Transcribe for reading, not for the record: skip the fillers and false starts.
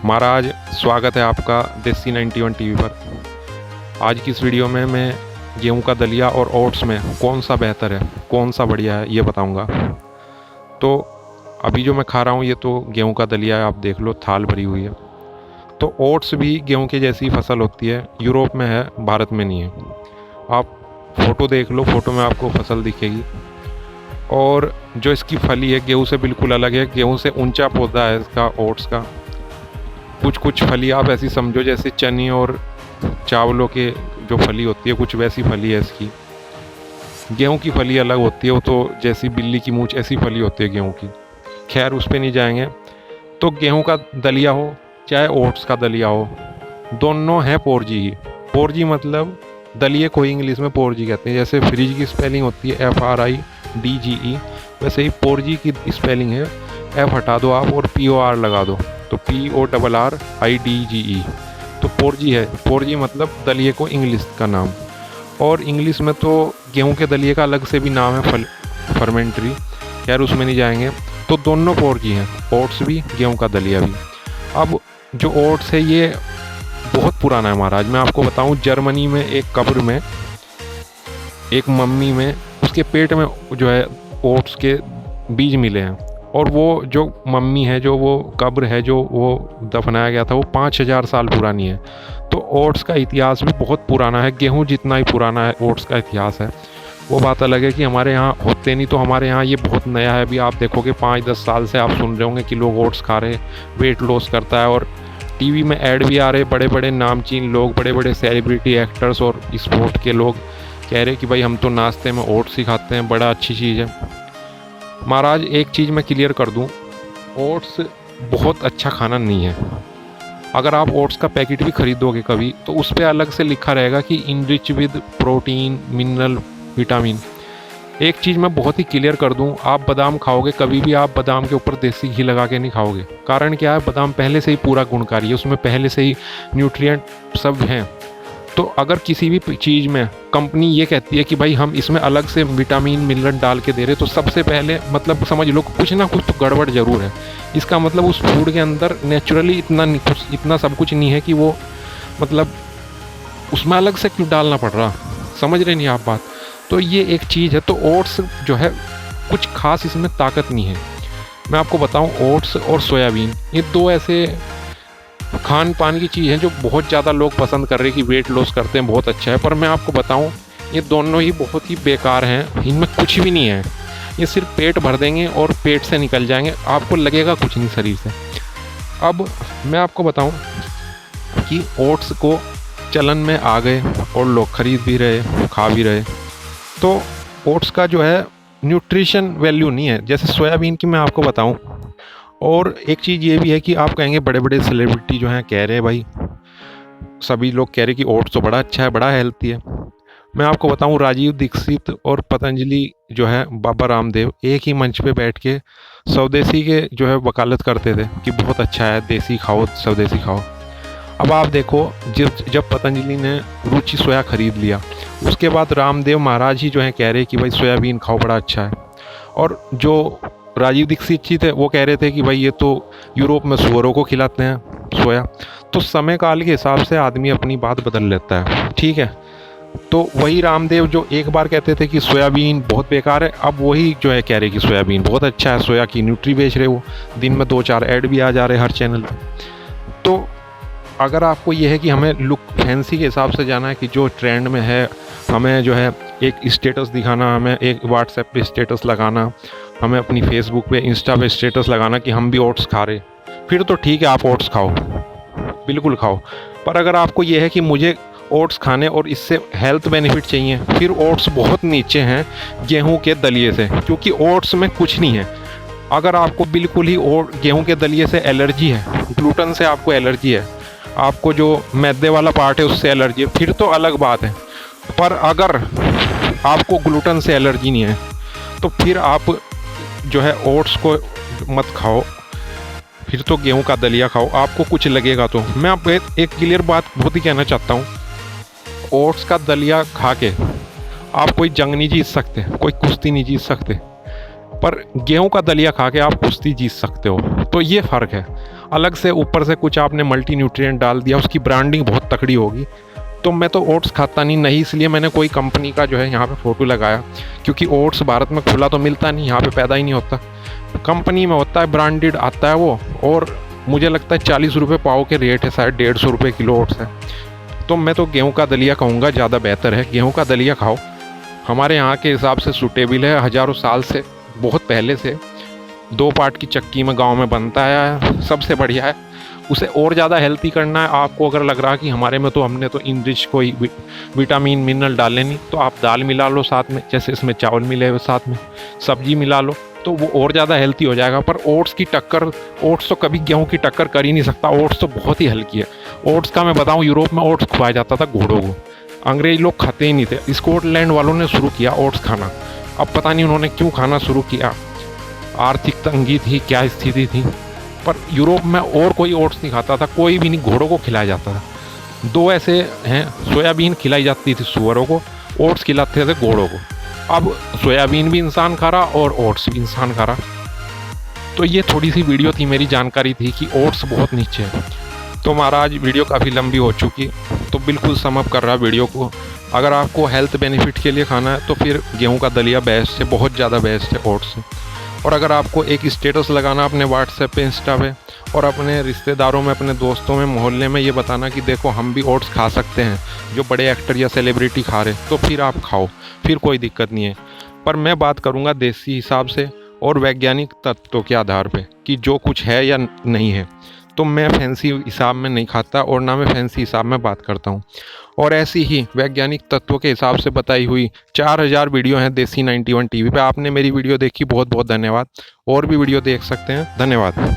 महाराज, स्वागत है आपका देसी 91 टीवी पर। आज की इस वीडियो में मैं गेहूं का दलिया और ओट्स में कौन सा बेहतर है, कौन सा बढ़िया है, ये बताऊंगा। तो अभी जो मैं खा रहा हूँ ये तो गेहूं का दलिया है, आप देख लो थाल भरी हुई है। तो ओट्स भी गेहूं की जैसी फसल होती है, यूरोप में है, भारत में नहीं है। आप फ़ोटो देख लो, फ़ोटो में आपको फसल दिखेगी। और जो इसकी फली है गेहूं से बिल्कुल अलग है, गेहूं से ऊंचा पौधा है इसका, ओट्स का। कुछ फली आप ऐसी समझो जैसे चने और चावलों के जो फली होती है, कुछ वैसी फली है इसकी। गेहूं की फली अलग होती है, वो तो जैसी बिल्ली की मूंछ ऐसी फली होती है गेहूं की। खैर उस पर नहीं जाएंगे। तो गेहूं का दलिया हो चाहे ओट्स का दलिया हो, दोनों हैं पोरजी ही। पोरजी मतलब दलिए को ही इंग्लिश में पोरजी कहते हैं। जैसे फ्रिज की स्पेलिंग होती है FRIDGE, वैसे ही पोरजी की स्पेलिंग है। F हटा दो आप और POR लगा दो तो PORRIDGE, तो पोरजी है। पोरजी मतलब दलिए को इंग्लिश का नाम। और इंग्लिश में तो गेहूं के दलिए का अलग से भी नाम है, फर्मेंट्री। खैर उसमें नहीं जाएंगे। तो दोनों पोरजी हैं, ओट्स भी गेहूं का दलिया भी। अब जो ओट्स है ये बहुत पुराना है महाराज। मैं आपको बताऊं, जर्मनी में एक कब्र में एक मम्मी में उसके पेट में जो है ओट्स के बीज मिले हैं। और वो जो मम्मी है, जो वो कब्र है जो वो दफनाया गया था, वो 5000 साल पुरानी है। तो ओट्स का इतिहास भी बहुत पुराना है, गेहूं जितना ही पुराना है ओट्स का इतिहास है। वो बात अलग है कि हमारे यहाँ होते नहीं, तो हमारे यहाँ ये बहुत नया है। अभी आप देखोगे 5-10 साल से आप सुन रहे होंगे कि लोग ओट्स खा रहे, वेट लॉस करता है। और टीवी में ऐड भी आ रहे, बड़े बड़े नामचीन लोग, बड़े बड़े सेलिब्रिटी एक्टर्स और स्पोर्ट के लोग कह रहे कि भाई हम तो नाश्ते में ओट्स ही खाते हैं, बड़ा अच्छी चीज़ है। महाराज एक चीज़ मैं क्लियर कर दूं, ओट्स बहुत अच्छा खाना नहीं है। अगर आप ओट्स का पैकेट भी खरीदोगे कभी, तो उस पर अलग से लिखा रहेगा कि enrich with protein, mineral, vitamin. एक चीज़ मैं बहुत ही क्लियर कर दूं, आप बादाम खाओगे कभी भी, आप बादाम के ऊपर देसी घी लगा के नहीं खाओगे। कारण क्या है, बादाम पहले से ही पूरा गुणकारी है, उसमें पहले से ही न्यूट्रिएंट सब हैं। तो अगर किसी भी चीज़ में कंपनी ये कहती है कि भाई हम इसमें अलग से विटामिन मिनरल डाल के दे रहे, तो सबसे पहले मतलब समझ लो कुछ ना कुछ तो गड़बड़ ज़रूर है। इसका मतलब उस फूड के अंदर नेचुरली इतना सब कुछ नहीं है कि वो मतलब उसमें अलग से क्यों डालना पड़ रहा। समझ रहे नहीं आप बात। तो ये एक चीज़ है। तो ओट्स जो है कुछ खास इसमें ताकत नहीं है। मैं आपको बताऊँ, ओट्स और सोयाबीन ये दो ऐसे खान पान की चीज़ है जो बहुत ज़्यादा लोग पसंद कर रहे हैं कि वेट लॉस करते हैं, बहुत अच्छा है। पर मैं आपको बताऊं, ये दोनों ही बहुत ही बेकार हैं, इनमें कुछ भी नहीं है। ये सिर्फ पेट भर देंगे और पेट से निकल जाएंगे, आपको लगेगा कुछ नहीं शरीर से। अब मैं आपको बताऊं कि ओट्स को चलन में आ गए और लोग खरीद भी रहे, खा भी रहे। तो ओट्स का जो है न्यूट्रिशन वैल्यू नहीं है जैसे सोयाबीन की मैं आपको बताऊं। और एक चीज़ ये भी है कि आप कहेंगे बड़े बड़े सेलिब्रिटी जो हैं कह रहे हैं, भाई सभी लोग कह रहे हैं कि ओट्स तो बड़ा अच्छा है, बड़ा हेल्थी है। मैं आपको बताऊं, राजीव दीक्षित और पतंजलि जो है, बाबा रामदेव एक ही मंच पे बैठ के स्वदेशी के जो है वकालत करते थे कि बहुत अच्छा है, देसी खाओ, स्वदेशी खाओ। अब आप देखो, जब पतंजलि ने रुचि सोया खरीद लिया, उसके बाद रामदेव महाराज ही जो है कह रहे कि भाई सोयाबीन खाओ, बड़ा अच्छा है। और जो राजीव दीक्षित जी थे वो कह रहे थे कि भाई ये तो यूरोप में सुअरों को खिलाते हैं सोया। तो समय काल के हिसाब से आदमी अपनी बात बदल लेता है, ठीक है। तो वही रामदेव जो एक बार कहते थे कि सोयाबीन बहुत बेकार है, अब वही जो है कह रहे कि सोयाबीन बहुत अच्छा है, सोया की न्यूट्री बेच रहे वो। दिन में 2-4 ऐड भी आ जा रहे हर चैनल पर। तो अगर आपको ये है कि हमें लुक फैंसी के हिसाब से जाना है कि जो ट्रेंड में है, हमें जो है एक स्टेटस दिखाना, हमें एक व्हाट्सएप पे स्टेटस लगाना, हमें अपनी फेसबुक पे, इंस्टा पे स्टेटस लगाना कि हम भी ओट्स खा रहे, फिर तो ठीक है, आप ओट्स खाओ, बिल्कुल खाओ। पर अगर आपको ये है कि मुझे ओट्स खाने और इससे हेल्थ बेनिफिट चाहिए, फिर ओट्स बहुत नीचे हैं गेहूं के दलिए से, क्योंकि ओट्स में कुछ नहीं है। अगर आपको बिल्कुल ही गेहूं के दलिए से एलर्जी है, ग्लूटेन से आपको एलर्जी है, आपको जो मैदे वाला पार्ट है उससे एलर्जी है, फिर तो अलग बात है। पर अगर आपको ग्लूटेन से एलर्जी नहीं है, तो फिर आप जो है ओट्स को मत खाओ, फिर तो गेहूं का दलिया खाओ, आपको कुछ लगेगा तो। मैं आपको एक क्लियर बात बहुत ही कहना चाहता हूँ, ओट्स का दलिया खा के आप कोई जंग नहीं जीत सकते, कोई कुश्ती नहीं जीत सकते, पर गेहूं का दलिया खा के आप कुश्ती जीत सकते हो। तो ये फ़र्क है। अलग से ऊपर से कुछ आपने मल्टी न्यूट्रिएंट डाल दिया, उसकी ब्रांडिंग बहुत तकड़ी होगी। तो मैं तो ओट्स खाता नहीं, इसलिए मैंने कोई कंपनी का जो है यहाँ पे फ़ोटो लगाया, क्योंकि ओट्स भारत में खुला तो मिलता नहीं, यहाँ पे पैदा ही नहीं होता, कंपनी में होता है, ब्रांडेड आता है वो। और मुझे लगता है 40 रुपये पाव के रेट है, शायद 150 रुपये किलो ओट्स है। तो मैं तो गेहूं का दलिया कहूँगा ज़्यादा बेहतर है, गेहूं का दलिया खाओ, हमारे यहाँ के हिसाब से सूटेबल है, हज़ारों साल से, बहुत पहले से 2 पार्ट की चक्की में गांव में बनता है, सबसे बढ़िया है। उसे और ज़्यादा हेल्थी करना है आपको, अगर लग रहा है कि हमारे में तो हमने तो इनरिच कोई विटामिन मिनरल डाले नहीं, तो आप दाल मिला लो साथ में, जैसे इसमें चावल मिले हुए साथ में, सब्जी मिला लो, तो वो और ज़्यादा हेल्थी हो जाएगा। पर ओट्स की टक्कर, ओट्स तो कभी गेहूं की टक्कर कर ही नहीं सकता, ओट्स तो बहुत ही हल्की है। ओट्स का मैं बताऊं, यूरोप में ओट्स खुआया जाता था घोड़ों को, अंग्रेज लोग खाते ही नहीं थे, स्कॉटलैंड वालों ने शुरू किया ओट्स खाना। अब पता नहीं उन्होंने क्यों खाना शुरू किया, आर्थिक तंगी थी, क्या स्थिति थी, पर यूरोप में और कोई ओट्स नहीं खाता था, कोई भी नहीं, घोड़ों को खिलाया जाता था। 2 ऐसे हैं, सोयाबीन खिलाई जाती थी सुअरों को, ओट्स खिलाते थे घोड़ों को। अब सोयाबीन भी इंसान खा रहा और ओट्स भी इंसान खा रहा। तो ये थोड़ी सी वीडियो थी, मेरी जानकारी थी कि ओट्स बहुत नीचे है। तो महाराज वीडियो काफ़ी लंबी हो चुकी, तो बिल्कुल सम अप कर रहा वीडियो को। अगर आपको हेल्थ बेनिफिट के लिए खाना है तो फिर गेहूं का दलिया बेस्ट है, बहुत ज़्यादा बेस्ट है ओट्स से। और अगर आपको एक स्टेटस लगाना अपने व्हाट्सएप पे, इंस्टा पे, और अपने रिश्तेदारों में, अपने दोस्तों में, मोहल्ले में ये बताना कि देखो हम भी ओट्स खा सकते हैं, जो बड़े एक्टर या सेलिब्रिटी खा रहे, तो फिर आप खाओ, फिर कोई दिक्कत नहीं है। पर मैं बात करूँगा देसी हिसाब से और वैज्ञानिक तत्वों के आधार पे कि जो कुछ है या नहीं है। तो मैं फैंसी हिसाब में नहीं खाता और ना मैं फैंसी हिसाब में बात करता हूँ। और ऐसी ही वैज्ञानिक तत्वों के हिसाब से बताई हुई 4000 वीडियो हैं देसी 91 टीवी पे। आपने मेरी वीडियो देखी, बहुत बहुत धन्यवाद। और भी वीडियो देख सकते हैं, धन्यवाद।